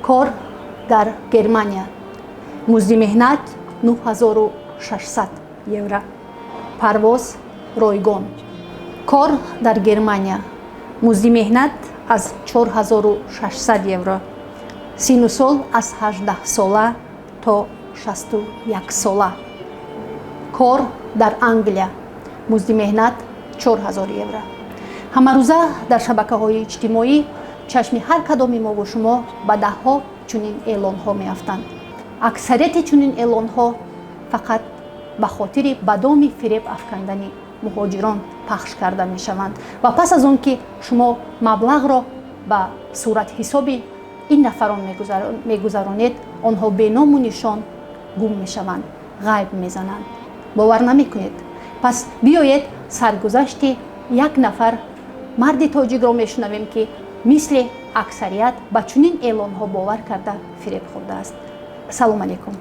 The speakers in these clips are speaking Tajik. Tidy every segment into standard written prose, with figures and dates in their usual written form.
کار در گرمانیا مزد مهنت 9600 یورو پرواز رایگان کار در گرمانیا مزد مهنت از 4600 یورو سن و سال از 18 ساله تا 61 ساله کار در انگلیا مزد مهنت 4000 یورو ҳамарӯза дар шабакаҳои иҷтимоӣ чашми ҳар кадоми мо ва шумо ба даҳҳо чунин эълонҳо меафтанд. аксарияти чунин эълонҳо фақат ба хотири бадоми фиреб афкандани муҳоҷирон пахш карда мешаванд ва пас аз он ки шумо маблағро ба суратҳисоби ин нафарон мегузаронед онҳо беному нишон гум мешаванд ғайб мезананд бовар намекунед. пас биёед саргузашти як нафар марди тоҷикро мешунавем ки мисли аксарият ба чунин эълонҳо бовар карда фиреб хӯрдааст. салом алейкум.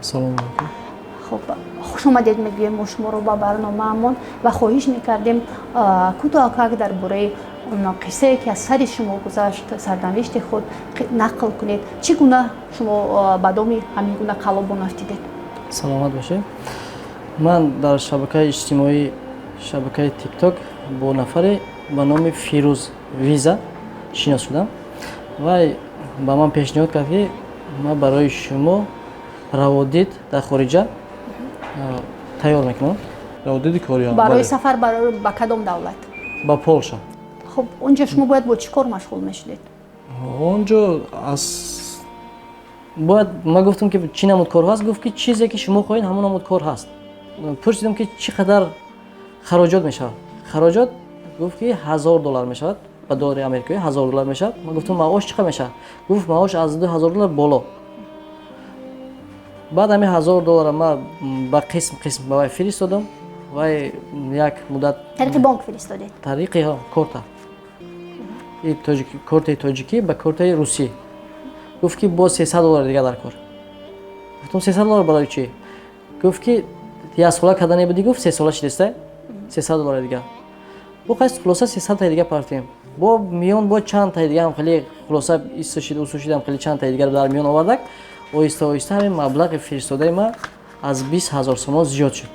хуб хуш омадед мегӯем мо шуморо ба барномаамон ва хоҳиш мекардем кӯтоҳакак дар бораи он қиссае ки аз сари шумо гузашт сарнавишти худ нақл кунед. чӣ гуна шумо ба доми ҳамин гуна қалобон афтидед? саломат бошед. ман дар шабакаи иҷтимоӣ шабакаи тикток бо нафаре ба номи фирӯз виза шинос шудам. вай ба ман пешниҳод кард ки ман барои шумо раводид дар хориҷа тайёр мекунам. раводиди кория барои сафар ба кадом давлат? ба Полша. хуб онҷо шумо бояд бо чӣ кор машғул мешудед? онҷо аз бояд ман гуфтам ки чӣ намуд кор ҳаст. гуфт ки чизе ки шумо хоҳед ҳамон намуд кор ҳаст. пурсидам ки чӣ қадар хароҷот мешавад. хароҷот гуфт ки $1000 мешавад. ба доллари амрикоӣ $1000 мешавад. ман гуфтам маош чӣ қадар мешавад? гуфт маош аз $2000 боло. баъд ҳамин $1000 ман ба қисм ба вай фиристодам. вай як муддат тариқи бонк фиристодед? тариқи корта кортаи тоҷикӣ ба кортаи русӣ. гуфт ки боз $300 дига дар кор. гуфтам $300 барои чӣ? гуфт ки ясхола кардане будӣ. гуфт 3 сола шидеста $300 дига. бо қайс хулоса 300 таи дига партем. бо миён бо чанд таи дига ҳам хеле хулоса истошид усушидам хеле чанд таи дига дар миён овардак. оҳиста оҳиста ҳамин маблағи фиристодаи ман аз 20000 сомон зиёд шуд.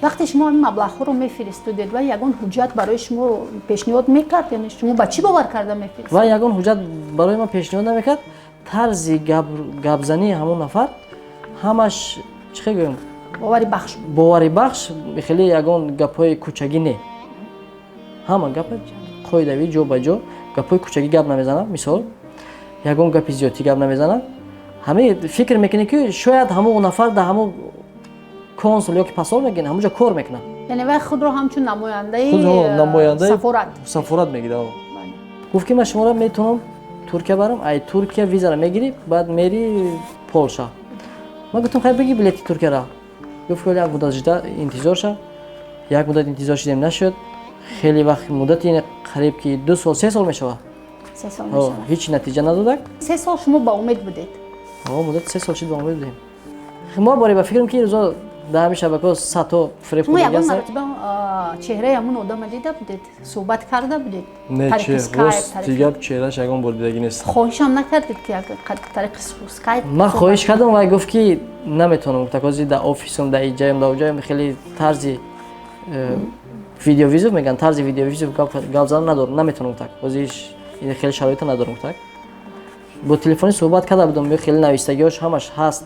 вақте шумо ин маблағҳоро мефиристодед ва ягон ҳуҷҷат барои шумо пешниҳод мекард яъне шумо ба чӣ бовар карда мефиристед? ва ягон ҳуҷҷат барои ман пешниҳод намекард. тарзи гапзании ҳамон нафар ҳамаш чӣ хел гӯям бовари бахш хеле ягон гапҳои кӯчагӣ не. ҳама гап қоидавӣ ҷо ба ҷо гапҳои кӯчагӣ гап намезанад. мисол ягон гапи зиёдӣ гап намезанад. ҳамин фикр мекунем ки шояд ҳамон нафар дар ҳамон консул ё ки посол мегирад ҳамонҷо кор мекунад. яъне вай худро ҳамчун намояндаи сафорат мегирад. гуфт ки ман шуморо метавонам туркия барам. ай туркия визаро мегирӣ баъд мери Полша. ман гуфтам хай бигир билети туркияро. гуфт ки як муддат жида интизор ша. як муддат интизор шидем нашуд. хеле вақт муддати қариб ки 2 сол 3 сол мешавад. 3 сол мешавад. ҳеҷ натиҷа надодак. 3 сол шумо ба умед будед? муддати 3 сол шид ба умед будем. мо бори ба фикрам ки рӯзо дар ҳамин шабакаҳо сато фиреб шумо ягон маротиба чеҳраи ҳамон одама дида будед? суҳбат карда будед? не дигар чеҳрааш ягон бор дидагӣ нест. хоҳишам накардед ки тариқи скайп? ман хоҳиш кардам вай гуфт ки наметавонам таковзи дар офисам дар иҷаям дар уҷаям хеле тарзи видеовизов меган тарзи видеовизов гап задан надорам наметавонам так озиш ин хеле шароита надорам так. бо телефони суҳбат карда будам хеле навистагиҳош ҳамаш ҳаст.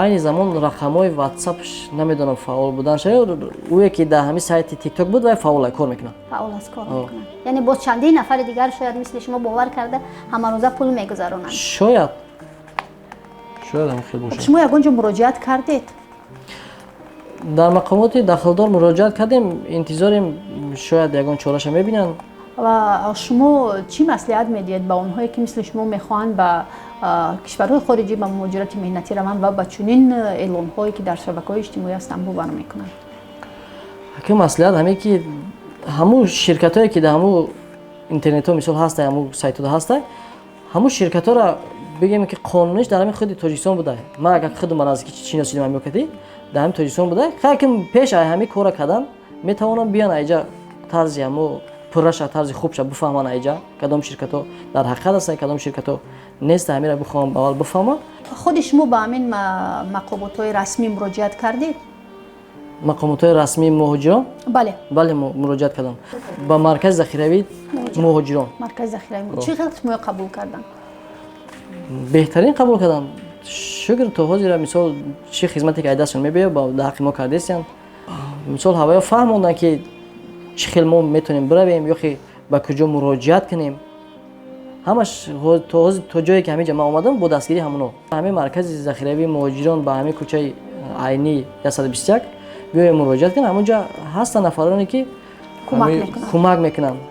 айни замон рақамҳои ватсапш намедонам фаъол будан шаёд ӯе ки дар ҳамин сайти тикток буд вай фаъол кор мекунад. фаъол аст кор мекунад. яъне боз чандин нафари дигар шояд мисли шумо бовар карда ҳамарӯза пул мегузаронанд. шояд ҳам хел бошад. шумо ягон ҷо муроҷиат кардед? дар мақомоти дахлдор муроҷиат кардем. интизорем шояд ягон чораша мебинанд. ва шумо чӣ маслиҳат медиҳед ба онҳое ки мисли шумо мехоҳанд ба кишварҳои хориҷӣ ба муҳоҷирати меҳнатӣ раванд ва ба чунин эълонҳое ки дар шабакаҳои иҷтимоӣ ҳастанд бовар мекунанд? ки маслиҳат ҳаме ки ҳамун ширкатҳое ки дар ҳамун интернетҳо мисол ҳаста ҳамун сайтҳода ҳаста ҳамун ширкатҳоро бигем ки қонуниш дар ҳамин худи тоҷикистон буда. ман агар худ наздики шиносидам меокади дар ҳамин тоҷикистон буда хаким пеш ай ҳамин кора кардан метавонам биён айҷа тарзи ҳамун пурра ша тарзи хуб ша буфаҳман айҷа кадом ширкатҳо дар ҳақиқат ҳастанд кадом ширкатҳо нест ҳамира бихоҳам аввал буфаҳмам. худи шумо ба ҳамин мақомотҳои расмӣ муроҷиат кардед? мақомотҳои расмии муҳоҷирон бале, бале муроҷиат кардам ба маркази захиравии муҳоҷирон. маркази захираи муҳоҷирон чӣ хел шумо қабул карданд? беҳтарин қабул кардам. шукр то ҳозира мисол чӣ хизмате ки айдастон мебиёд ба ҳаққи мо кардестиянд. мисол ҳавоё фаҳмонданд ки чӣ хел мо метавонем биравем ё ки ба куҷо муроҷиат кунем. ҳамаш то ҷое ки ҳаминҷа ман омадам бо дастгирии ҳамуно. ҳамин маркази захиравии муҳоҷирон ба ҳамин кӯчаи айнии 121 биёем муроҷиат кунем. ҳамунҷа ҳастанд нафароне ки кӯмак мекунанд.